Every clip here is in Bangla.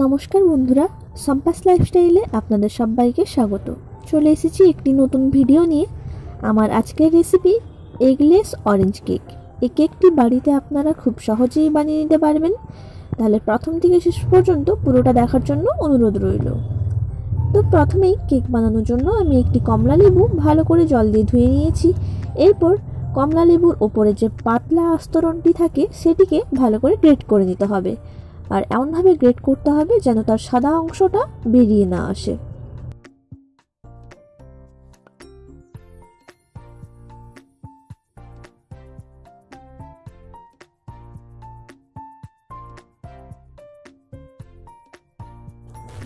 নমস্কার বন্ধুরা, সম্পাস লাইফস্টাইলে আপনাদের সবাইকে স্বাগত। চলে এসেছি একটি নতুন ভিডিও নিয়ে। আমার আজকের রেসিপি এগলেস অরেঞ্জ কেক। এই কেকটি বাড়িতে আপনারা খুব সহজেই বানিয়ে নিতে পারবেন। তাহলে প্রথম থেকে শেষ পর্যন্ত পুরোটা দেখার জন্য অনুরোধ রইল। তো প্রথমেই কেক বানানোর জন্য আমি একটি কমলা লেবু ভালো করে জল দিয়ে ধুয়ে নিয়েছি। এরপর কমলা লেবুর ওপরে যে পাতলা আস্তরণটি থাকে সেটিকে ভালো করে গ্রেট করে নিতে হবে। আর এমনভাবে গ্রেট করতে হবে যেন তার সাদা অংশটা বেরিয়ে না আসে।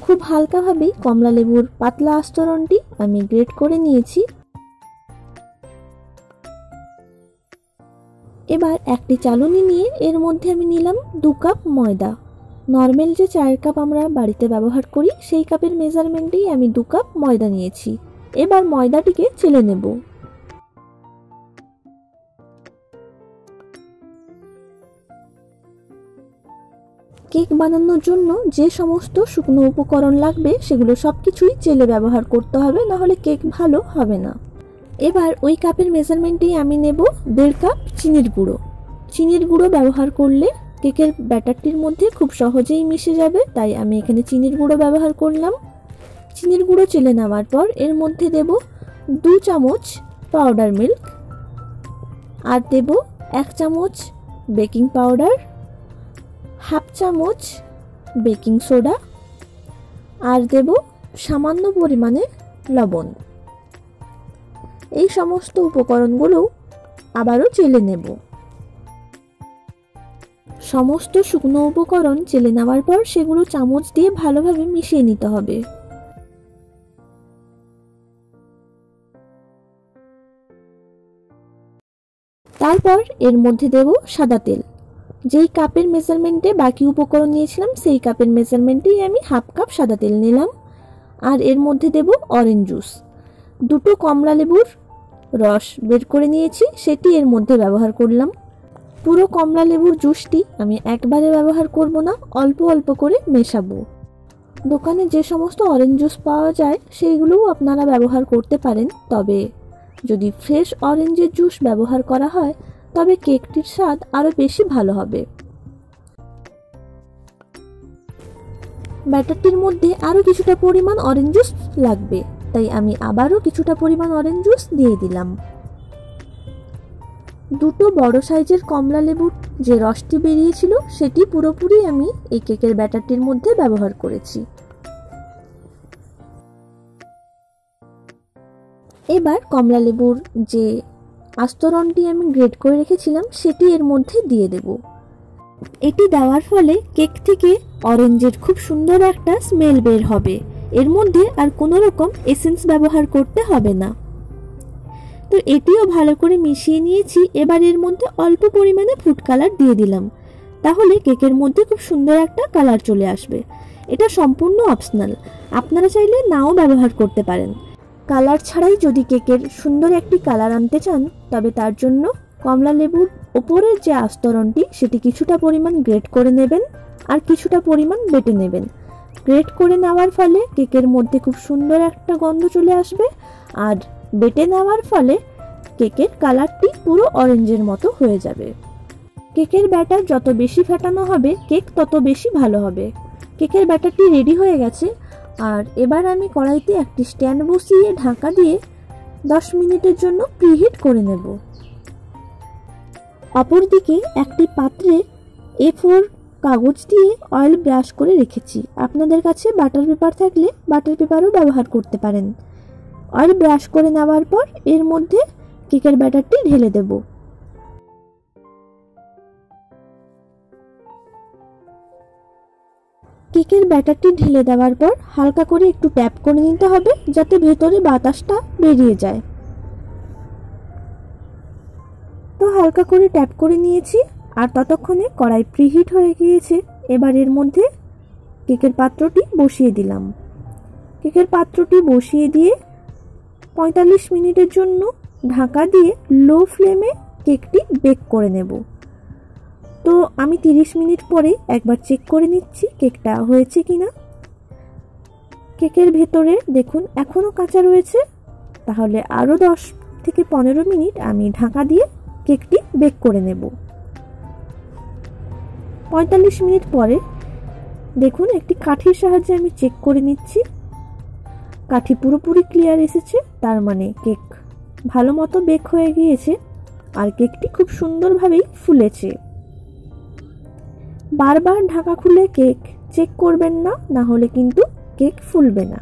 খুব হালকাভাবেই কমলা লেবুর পাতলা আস্তরণটি আমি গ্রেট করে নিয়েছি। এবার একটি চালনি নিয়ে এর মধ্যে আমি নিলাম 2 কাপ ময়দা। নর্মাল যে 4 কাপ আমরা বাড়িতে ব্যবহার করি সেই কাপের মেজারমেন্টেই আমি 2 কাপ ময়দা নিয়েছি। এবার ময়দাটিকে চেলে নেব। কেক বানানোর জন্য যে সমস্ত শুকনো উপকরণ লাগবে সেগুলো সবকিছুই চেলে ব্যবহার করতে হবে, না হলে কেক ভালো হবে না। এবার ওই কাপের মেজারমেন্টেই আমি নেব 1.5 কাপ চিনির গুঁড়ো। চিনির গুঁড়ো ব্যবহার করলে কেকের ব্যাটারটির মধ্যে খুব সহজেই মিশে যাবে, তাই আমি এখানে চিনির গুঁড়ো ব্যবহার করলাম। চিনির গুঁড়ো চেলে নেওয়ার পর এর মধ্যে দেব 2 চামচ পাউডার মিল্ক, আর দেব 1 চামচ বেকিং পাউডার, 1/2 চামচ বেকিং সোডা, আর দেব সামান্য পরিমাণে লবণ। এই সমস্ত উপকরণগুলো আবারও চেলে নেব। সমস্ত শুকনো উপকরণ চেলে নেওয়ার পর সেগুলো চামচ দিয়ে ভালোভাবে মিশিয়ে নিতে হবে। তারপর এর মধ্যে দেব সাদা তেল। যেই কাপের মেজারমেন্টে বাকি উপকরণ নিয়েছিলাম সেই কাপের মেজারমেন্টেই আমি 1/2 কাপ সাদা তেল নিলাম। আর এর মধ্যে দেব অরেঞ্জ জুস। 2টো কমলা লেবুর রস বের করে নিয়েছি, সেটি এর মধ্যে ব্যবহার করলাম। পুরো কমলা লেবুর জুসটি আমি একবারে ব্যবহার করব না, অল্প অল্প করে মেশাবো। দোকানে যে সমস্ত অরেঞ্জ জুস পাওয়া যায় সেইগুলোও আপনারা ব্যবহার করতে পারেন, তবে যদি ফ্রেশ অরেঞ্জের জুস ব্যবহার করা হয় তবে কেকটির স্বাদ আরও বেশি ভালো হবে। ব্যাটারটির মধ্যে আরও কিছুটা পরিমাণ অরেঞ্জ জুস লাগবে, তাই আমি আবারও কিছুটা পরিমাণ অরেঞ্জ জুস দিয়ে দিলাম। 2টো বড় সাইজের কমলা লেবুর যে রসটি বেরিয়েছিল সেটি পুরোপুরি আমি এই কেকের ব্যাটারটির মধ্যে ব্যবহার করেছি। এবার কমলা লেবুর যে আস্তরণটি আমি গ্রেট করে রেখেছিলাম সেটি এর মধ্যে দিয়ে দেব। এটি দেওয়ার ফলে কেক থেকে অরেঞ্জের খুব সুন্দর একটা স্মেল বের হবে। এর মধ্যে আর কোনো রকম এসেন্স ব্যবহার করতে হবে না। তো এটিও ভালো করে মিশিয়ে নিয়েছি। এবার এর মধ্যে অল্প পরিমাণে ফুড কালার দিয়ে দিলাম, তাহলে কেকের মধ্যে খুব সুন্দর একটা কালার চলে আসবে। এটা সম্পূর্ণ অপশনাল, আপনারা চাইলে নাও ব্যবহার করতে পারেন। কালার ছাড়াই যদি কেকের সুন্দর একটি কালার আনতে চান তবে তার জন্য কমলা লেবুর ওপরের যে আস্তরণটি সেটি কিছুটা পরিমাণ গ্রেট করে নেবেন আর কিছুটা পরিমাণ বেটে নেবেন। গ্রেট করে নেওয়ার ফলে কেকের মধ্যে খুব সুন্দর একটা গন্ধ চলে আসবে, আর বেটে নেওয়ার ফলে কেকের কালারটি পুরো অরেঞ্জের মতো হয়ে যাবে। কেকের ব্যাটার যত বেশি ফেটানো হবে কেক তত বেশি ভালো হবে। কেকের ব্যাটারটি রেডি হয়ে গেছে, আর এবার আমি কড়াইতে একটি স্ট্যান্ড বসিয়ে ঢাকা দিয়ে 10 মিনিটের জন্য প্রিহিট করে নেব। অপরদিকে একটি পাত্রে A4 কাগজ দিয়ে অয়েল ব্রাশ করে রেখেছি। আপনাদের কাছে বাটার পেপার থাকলে বাটার পেপারও ব্যবহার করতে পারেন। অয়েল ব্রাশ করে নেওয়ার পর এর মধ্যে কেকের ব্যাটারটি ঢেলে দেব। কেকের ব্যাটারটি ঢেলে দেওয়ার পর হালকা করে একটু ট্যাপ করে নিতে হবে যাতে ভেতরে বাতাসটা বেরিয়ে যায়। তো হালকা করে ট্যাপ করে নিয়েছি, আর ততক্ষণে কড়াই প্রিহিট হয়ে গিয়েছে। এবার এর মধ্যে কেকের পাত্রটি বসিয়ে দিলাম। কেকের পাত্রটি বসিয়ে দিয়ে 45 মিনিটের জন্য ঢাকা দিয়ে লো ফ্লেমে কেকটি বেক করে নেব। তো আমি 30 মিনিট পরে একবার চেক করে নিচ্ছি কেকটা হয়েছে কিনা। কেকের ভেতরে দেখুন এখনও কাঁচা রয়েছে, তাহলে আরও 10 থেকে 15 মিনিট আমি ঢাকা দিয়ে কেকটি বেক করে নেব। 45 মিনিট পরে দেখুন একটি কাঠির সাহায্যে আমি চেক করে নিচ্ছি। কাঠি পুরোপুরি ক্লিয়ার এসেছে, তার মানে কেক ভালো মতো বেক হয়ে গিয়েছে আর কেকটি খুব সুন্দরভাবেই ফুলেছে। বারবার ঢাকা খুলে কেক চেক করবেন না, না হলে কিন্তু কেক ফুলবে না।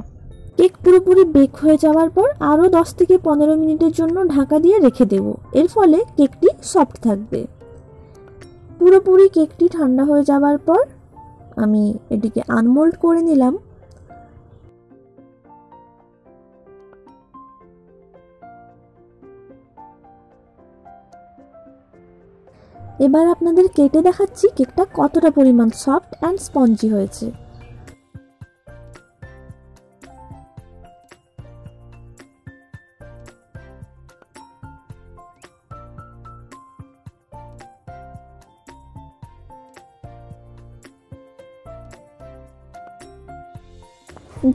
কেক পুরোপুরি বেক হয়ে যাওয়ার পর আরও 10 থেকে 15 মিনিটের জন্য ঢাকা দিয়ে রেখে দেব। এর ফলে কেকটি সফট থাকবে। পুরোপুরি কেকটি ঠান্ডা হয়ে যাওয়ার পর আমি এটিকে আনমোল্ড করে নিলাম। এবার আপনাদের কেটে দেখাচ্ছি কেকটা কতটা পরিমাণ সফট অ্যান্ড স্পঞ্জি হয়েছে।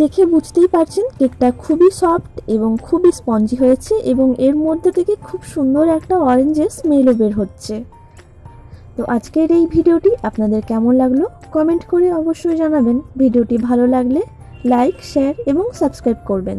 দেখে বুঝতেই পারছেন কেকটা খুবই সফট এবং খুবই স্পঞ্জি হয়েছে এবং এর মধ্যে থেকে খুব সুন্দর একটা অরেঞ্জের স্মেলও বের হচ্ছে। তো আজকের এই ভিডিওটি আপনাদের কেমন লাগলো কমেন্ট করে অবশ্যই জানাবেন। ভিডিওটি ভালো লাগলে লাইক, শেয়ার এবং সাবস্ক্রাইব করবেন।